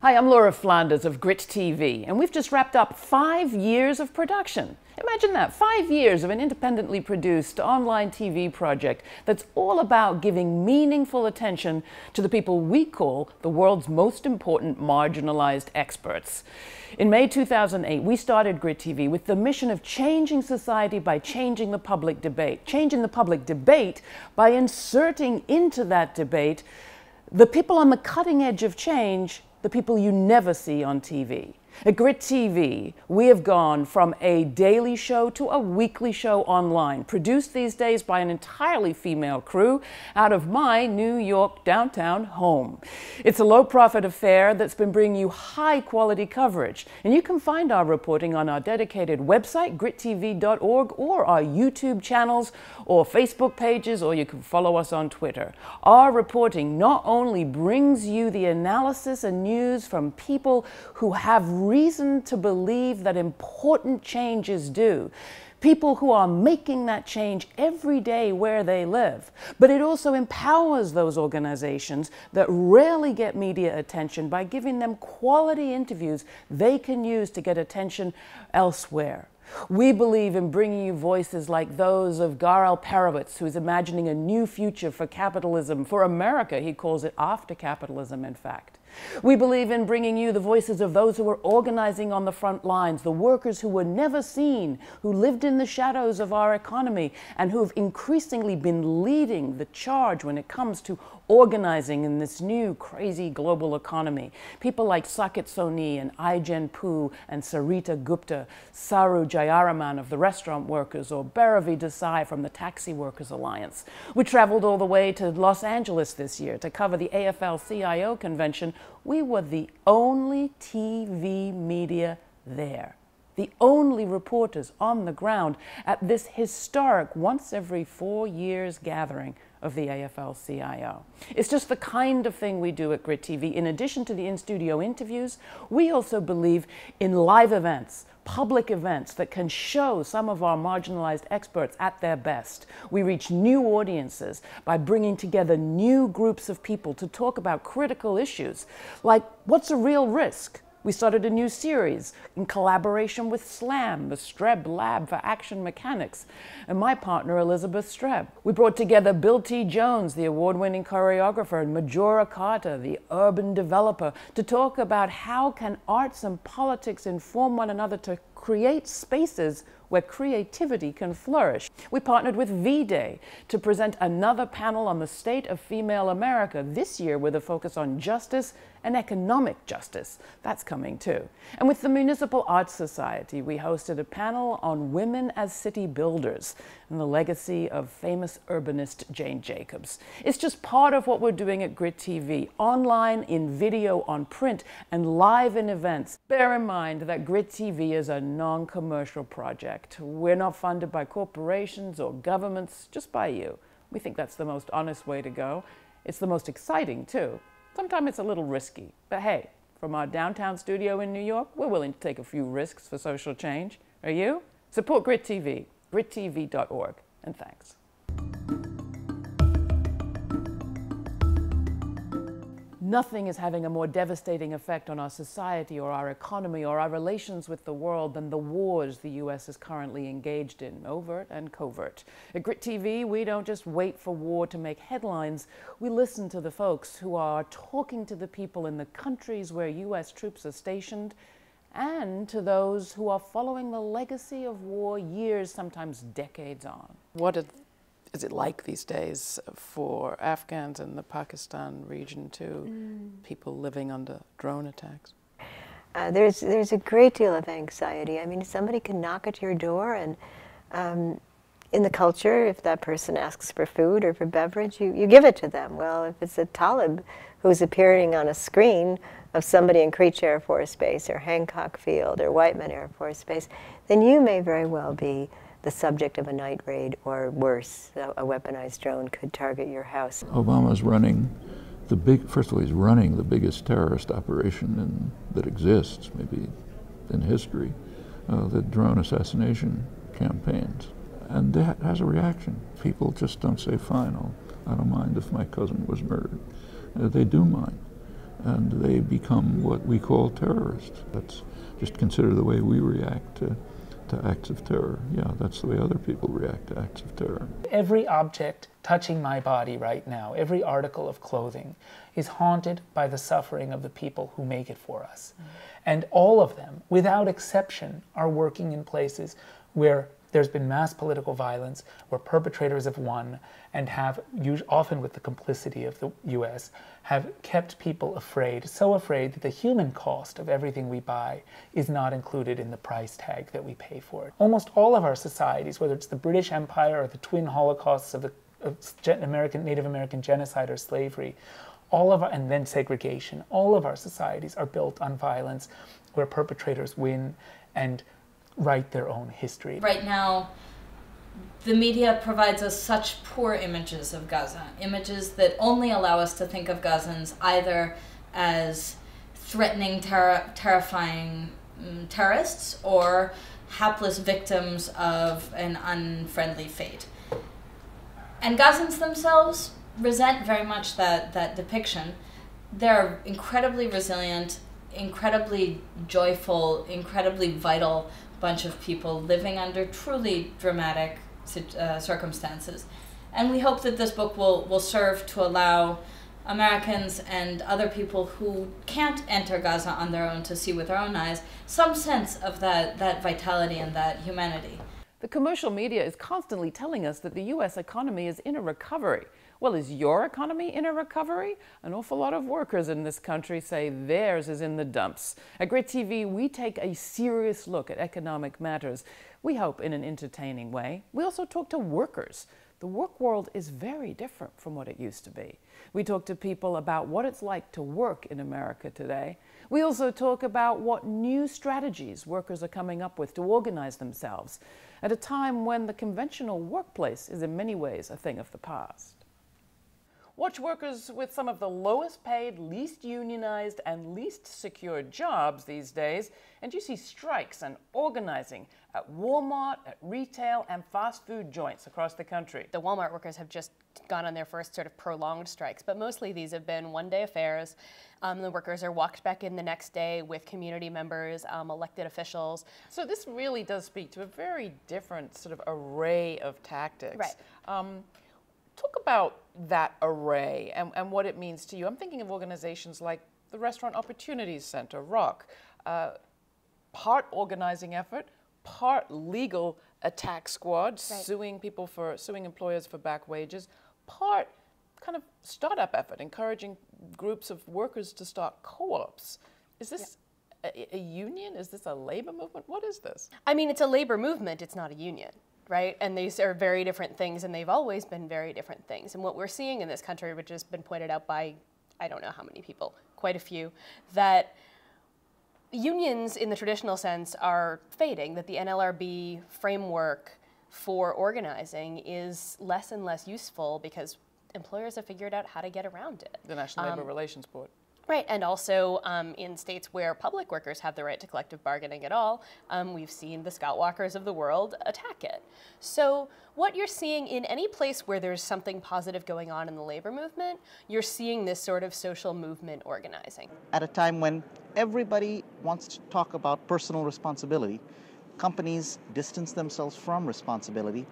Hi, I'm Laura Flanders of GRITtv, and we've just wrapped up 5 years of production. Imagine that, 5 years of an independently produced online TV project that's all about giving meaningful attention to the people we call the world's most important marginalized experts. In May 2008, we started GRITtv with the mission of changing society by changing the public debate. Changing the public debate by inserting into that debate the people on the cutting edge of change, the people you never see on TV. At GRITtv, we have gone from a daily show to a weekly show online, produced these days by an entirely female crew out of my New York downtown home. It's a low-profit affair that's been bringing you high-quality coverage, and you can find our reporting on our dedicated website, grittv.org, or our YouTube channels, or Facebook pages, or you can follow us on Twitter. Our reporting not only brings you the analysis and news from people who have reason to believe that important change is due, people who are making that change every day where they live, but it also empowers those organizations that rarely get media attention by giving them quality interviews they can use to get attention elsewhere. We believe in bringing you voices like those of Gar Alperovitz, who's imagining a new future for capitalism, for America. He calls it after capitalism, in fact. We believe in bringing you the voices of those who are organizing on the front lines, the workers who were never seen, who lived in the shadows of our economy, and who have increasingly been leading the charge when it comes to organizing in this new crazy global economy. People like Saket Soni and Aijen Poo and Sarita Gupta, Saru Jayaraman of the Restaurant Workers, or Bhairavi Desai from the Taxi Workers Alliance. We traveled all the way to Los Angeles this year to cover the AFL-CIO convention. We were the only TV media there, the only reporters on the ground at this historic once every 4 years gathering of the AFL-CIO. It's just the kind of thing we do at GRITtv. In addition to the in-studio interviews, we also believe in live events, public events that can show some of our marginalized experts at their best. We reach new audiences by bringing together new groups of people to talk about critical issues, like what's a real risk? We started a new series in collaboration with SLAM, the Streb Lab for Action Mechanics, and my partner, Elizabeth Streb. We brought together Bill T. Jones, the award-winning choreographer, and Majora Carter, the urban developer, to talk about how can arts and politics inform one another to create spaces where creativity can flourish. We partnered with V-Day to present another panel on the state of female America, this year with a focus on justice and economic justice. That's coming too. And with the Municipal Arts Society, we hosted a panel on women as city builders and the legacy of famous urbanist Jane Jacobs. It's just part of what we're doing at GRITtv, online, in video, on print, and live in events. Bear in mind that GRITtv is a non-commercial project. We're not funded by corporations or governments, just by you. We think that's the most honest way to go. It's the most exciting, too. Sometimes it's a little risky, but hey, from our downtown studio in New York, we're willing to take a few risks for social change. Are you? Support GRITtv, grittv.org, and thanks. Nothing is having a more devastating effect on our society or our economy or our relations with the world than the wars the U.S. is currently engaged in, overt and covert. At GRITtv, we don't just wait for war to make headlines. We listen to the folks who are talking to the people in the countries where U.S. troops are stationed, and to those who are following the legacy of war years, sometimes decades on. What is it like these days for Afghans in the Pakistan region too, people living under drone attacks? There's a great deal of anxiety. I mean, somebody can knock at your door, and in the culture, if that person asks for food or for beverage, you give it to them. Well, if it's a Talib who's appearing on a screen of somebody in Creech Air Force Base or Hancock Field or Whiteman Air Force Base, then you may very well be the subject of a night raid, or worse, a weaponized drone could target your house. Obama's running first of all, he's running the biggest terrorist operation that exists, maybe in history, the drone assassination campaigns. And that has a reaction. People just don't say, fine, I don't mind if my cousin was murdered. They do mind. and they become what we call terrorists. That's just consider the way we react to acts of terror. Yeah, that's the way other people react to acts of terror. Every object touching my body right now, every article of clothing, is haunted by the suffering of the people who make it for us. And all of them, without exception, are working in places where there's been mass political violence, where perpetrators have won, and have, often with the complicity of the US, have kept people afraid, so afraid that the human cost of everything we buy is not included in the price tag that we pay for it. Almost all of our societies, whether it's the British Empire or the twin holocausts of the Native American genocide or slavery, and then segregation, all of our societies are built on violence where perpetrators win and write their own history. Right now, the media provides us such poor images of Gaza, images that only allow us to think of Gazans either as threatening, terrifying terrorists or hapless victims of an unfriendly fate. And Gazans themselves resent very much that depiction. They're incredibly resilient, incredibly joyful, incredibly vital bunch of people living under truly dramatic circumstances. And we hope that this book will serve to allow Americans and other people who can't enter Gaza on their own to see with their own eyes some sense of that vitality and that humanity. The commercial media is constantly telling us that the U.S. economy is in a recovery. Well, is your economy in a recovery? An awful lot of workers in this country say theirs is in the dumps. At GRITtv, we take a serious look at economic matters. We hope in an entertaining way. We also talk to workers. The work world is very different from what it used to be. We talk to people about what it's like to work in America today. We also talk about what new strategies workers are coming up with to organize themselves at a time when the conventional workplace is in many ways a thing of the past. Watch workers with some of the lowest paid, least unionized, and least secure jobs these days, and you see strikes and organizing at Walmart, at retail, and fast food joints across the country. The Walmart workers have just gone on their first sort of prolonged strikes, but mostly these have been one-day affairs. The workers are walked back in the next day with community members, elected officials. So this really does speak to a very different sort of array of tactics. Right. Talk about that array and what it means to you. I'm thinking of organizations like the Restaurant Opportunities Center, ROC, part organizing effort, part legal attack squad, right, suing employers for back wages, part kind of startup effort, encouraging groups of workers to start co-ops. Is this a union? Is this a labor movement? What is this? I mean, it's a labor movement, it's not a union. Right? And these are very different things, and they've always been very different things. And what we're seeing in this country, which has been pointed out by, I don't know how many people, quite a few, that unions in the traditional sense are fading, that the NLRB framework for organizing is less and less useful because employers have figured out how to get around it. The National Labor Relations Board. Right, and also in states where public workers have the right to collective bargaining at all, we've seen the Scott Walkers of the world attack it. So what you're seeing in any place where there's something positive going on in the labor movement, you're seeing this sort of social movement organizing. At a time when everybody wants to talk about personal responsibility, companies distance themselves from responsibility,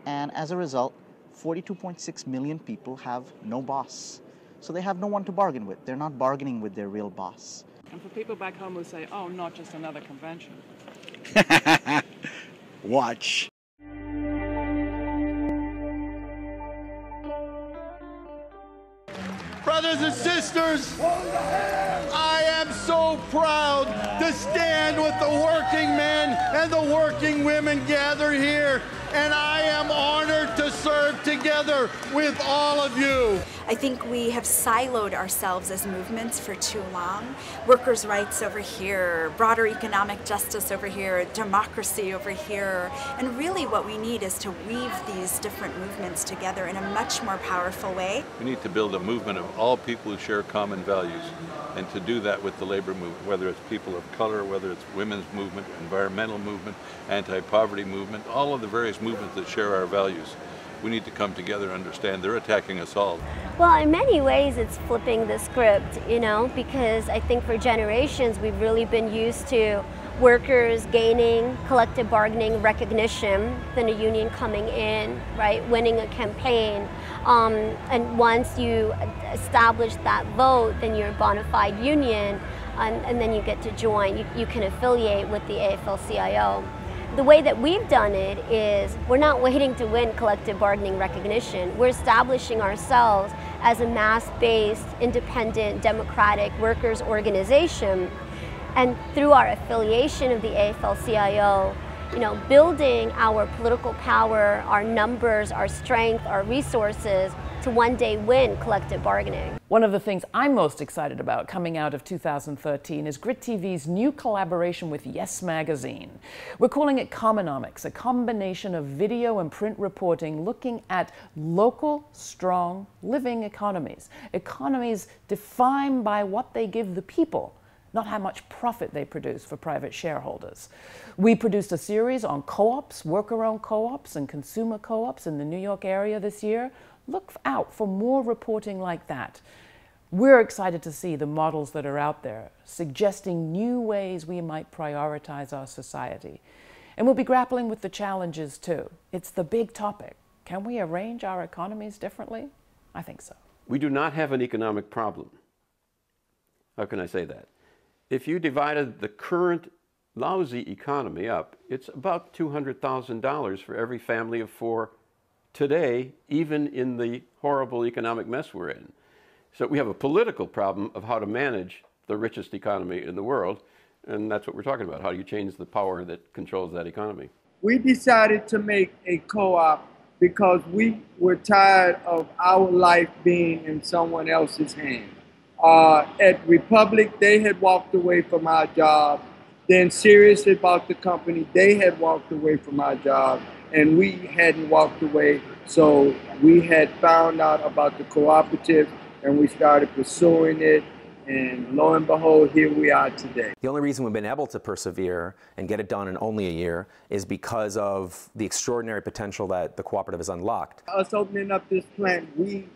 and as a result, 42.6 million people have no boss. So they have no one to bargain with. They're not bargaining with their real boss. And for people back home who say, oh, not just another convention. Watch. Brothers and sisters, I am so proud to stand with the working men and the working women gathered here, and I am honored to serve together with all of you. I think we have siloed ourselves as movements for too long. Workers' rights over here, broader economic justice over here, democracy over here. And really what we need is to weave these different movements together in a much more powerful way. We need to build a movement of all people who share common values, and to do that with the labor movement, whether it's people of color, whether it's women's movement, environmental movement, anti-poverty movement, all of the various movements that share our values. we need to come together and understand they're attacking us all. Well, in many ways, it's flipping the script, you know, because I think for generations we've really been used to workers gaining collective bargaining recognition, then a union coming in, right, winning a campaign. And once you establish that vote, then you're a bona fide union, and then you get to join. You can affiliate with the AFL-CIO. The way that we've done it is we're not waiting to win collective bargaining recognition. We're establishing ourselves as a mass-based, independent, democratic workers' organization. And through our affiliation of the AFL-CIO, you know, building our political power, our numbers, our strength, our resources to one day win collective bargaining. One of the things I'm most excited about coming out of 2013 is GRITTV's new collaboration with Yes Magazine. We're calling it Commonomics, a combination of video and print reporting looking at local, strong, living economies. Economies defined by what they give the people, not how much profit they produce for private shareholders. We produced a series on co-ops, worker-owned co-ops and consumer co-ops in the New York area this year. Look out for more reporting like that. We're excited to see the models that are out there, suggesting new ways we might prioritize our society. And we'll be grappling with the challenges too. It's the big topic. Can we arrange our economies differently? I think so. We do not have an economic problem. How can I say that? If you divided the current lousy economy up, it's about $200,000 for every family of four today, even in the horrible economic mess we're in. So we have a political problem of how to manage the richest economy in the world, and that's what we're talking about. How do you change the power that controls that economy? We decided to make a co-op because we were tired of our life being in someone else's hands. At Republic, they had walked away from our job. Then Seriously About the company, they had walked away from our job, and we hadn't walked away. So we had found out about the cooperative, and we started pursuing it. And lo and behold, here we are today. The only reason we've been able to persevere and get it done in only a year is because of the extraordinary potential that the cooperative has unlocked. Us opening up this plant, we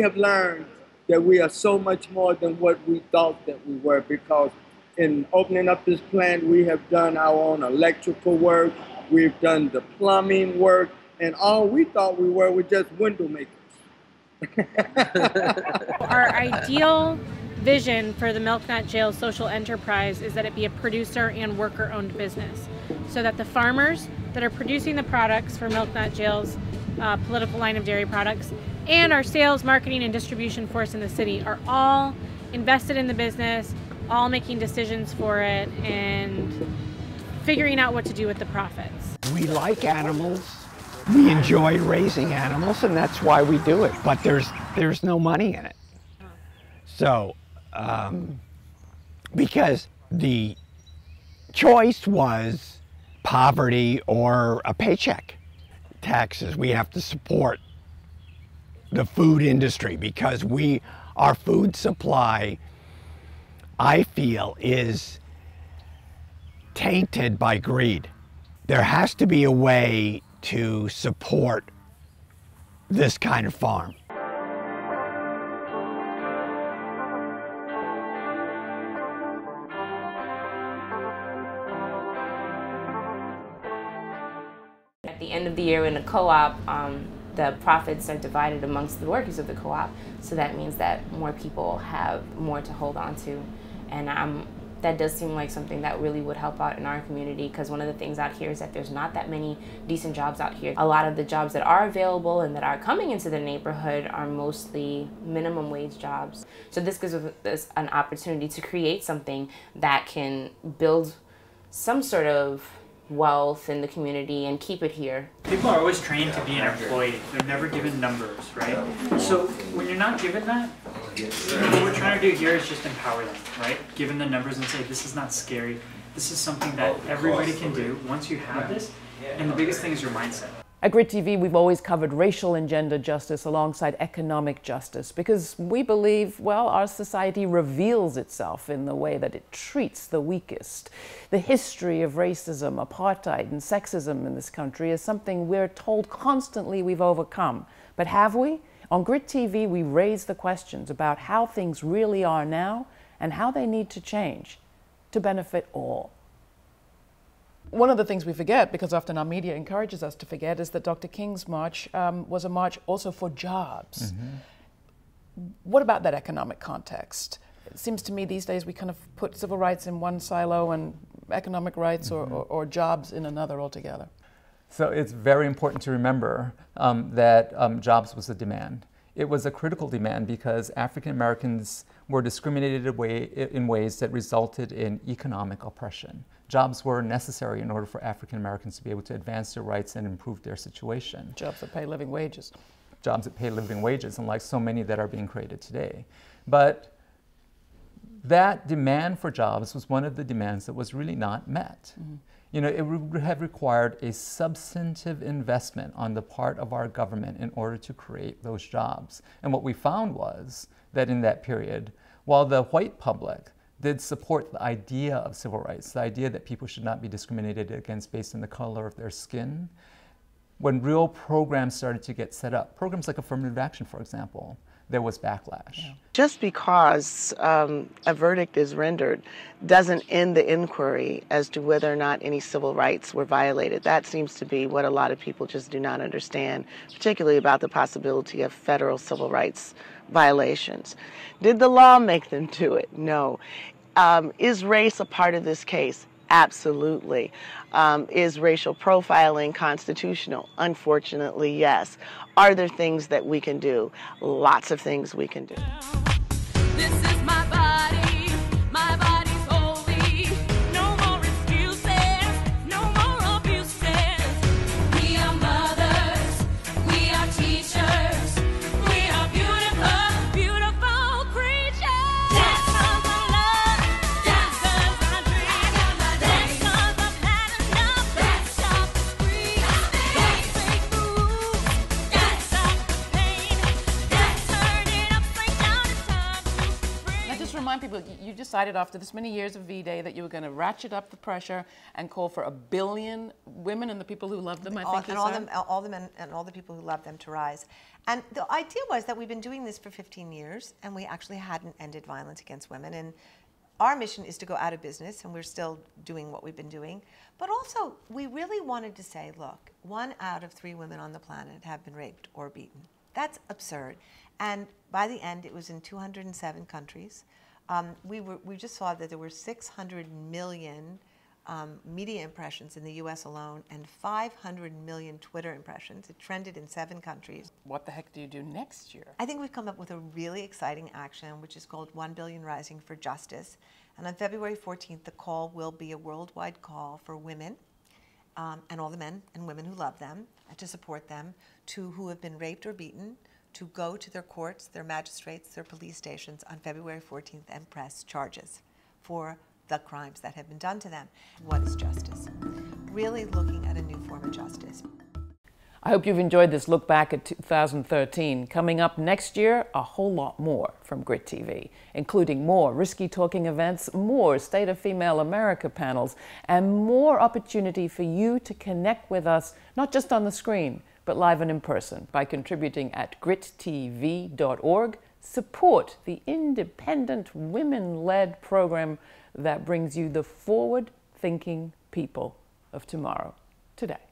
have learned that we are so much more than what we thought that we were, because in opening up this plant, we have done our own electrical work, we've done the plumbing work, and all we thought we were just window makers. Our ideal vision for the Milknut Jail social enterprise is that it be a producer and worker-owned business, so that the farmers that are producing the products for Milknut Jail's political line of dairy products and our sales, marketing, and distribution force in the city are all invested in the business, all making decisions for it, and figuring out what to do with the profits. We like animals. We enjoy raising animals, and that's why we do it. But there's no money in it. So, because the choice was poverty or a paycheck. Taxes, we have to support the food industry because our food supply, I feel, is tainted by greed. There has to be a way to support this kind of farm. At the end of the year in a co-op, the profits are divided amongst the workers of the co-op, so that means that more people have more to hold on to, and that does seem like something that really would help out in our community, because one of the things out here is that there's not that many decent jobs out here. A lot of the jobs that are available and that are coming into the neighborhood are mostly minimum wage jobs. So this gives us an opportunity to create something that can build some sort of wealth in the community and keep it here. People are always trained to be an employee. They're never given numbers, right? So when you're not given that, what we're trying to do here is just empower them, right? Give them the numbers and say, this is not scary. This is something that everybody can do once you have this. And the biggest thing is your mindset. At GRITtv, we've always covered racial and gender justice alongside economic justice because we believe, well, our society reveals itself in the way that it treats the weakest. The history of racism, apartheid, and sexism in this country is something we're told constantly we've overcome. But have we? On GRITtv, we raise the questions about how things really are now and how they need to change to benefit all. One of the things we forget, because often our media encourages us to forget, is that Dr. King's march was a march also for jobs. What about that economic context? It seems to me these days we kind of put civil rights in one silo and economic rights or jobs in another altogether. So it's very important to remember that jobs was a demand. It was a critical demand because African Americans were discriminated in ways that resulted in economic oppression. Jobs were necessary in order for African Americans to be able to advance their rights and improve their situation. Jobs that pay living wages. Jobs that pay living wages, unlike so many that are being created today. But that demand for jobs was one of the demands that was really not met. You know, it would have required a substantive investment on the part of our government in order to create those jobs. And what we found was that in that period, while the white public did support the idea of civil rights, the idea that people should not be discriminated against based on the color of their skin, when real programs started to get set up, programs like affirmative action, for example, there was backlash. Just because a verdict is rendered doesn't end the inquiry as to whether or not any civil rights were violated. That seems to be what a lot of people just do not understand, particularly about the possibility of federal civil rights violations. Did the law make them do it? No. Is race a part of this case? Absolutely. Is racial profiling constitutional? Unfortunately, yes. Are there things that we can do? Lots of things we can do. This is my body, my body's holy. No more excuses, no more abuses. We are mothers, we are teachers, we are beautiful, beautiful creatures. Dance on the love, dance on my dream. Dance on the pattern of dance off the screen. Dance break the rules, dance off the pain. Dance turn it upside down, it's time to free. Now just remind people, you decided after this many years of V-Day that you were going to ratchet up the pressure and call for 1 billion women and the people who love them, I think you said. all the men and all the people who love them to rise. And the idea was that we've been doing this for 15 years and we actually hadn't ended violence against women. And our mission is to go out of business, and we're still doing what we've been doing. But also, we really wanted to say, look, 1 out of 3 women on the planet have been raped or beaten. That's absurd. And by the end, it was in 207 countries. We just saw that there were 600 million media impressions in the US alone and 500 million Twitter impressions. It trended in 7 countries. What the heck do you do next year? I think we've come up with a really exciting action, which is called 1 Billion Rising for Justice. And on February 14th, the call will be a worldwide call for women and all the men and women who love them, to support them, who have been raped or beaten, to go to their courts, their magistrates, their police stations on February 14th and press charges for the crimes that have been done to them. What is justice? Really looking at a new form of justice. I hope you've enjoyed this look back at 2013. Coming up next year, a whole lot more from GRITtv, including more risky talking events, more State of Female America panels, and more opportunity for you to connect with us, not just on the screen, but live and in person by contributing at GRITtv.org. Support the independent, women-led program that brings you the forward-thinking people of tomorrow, today.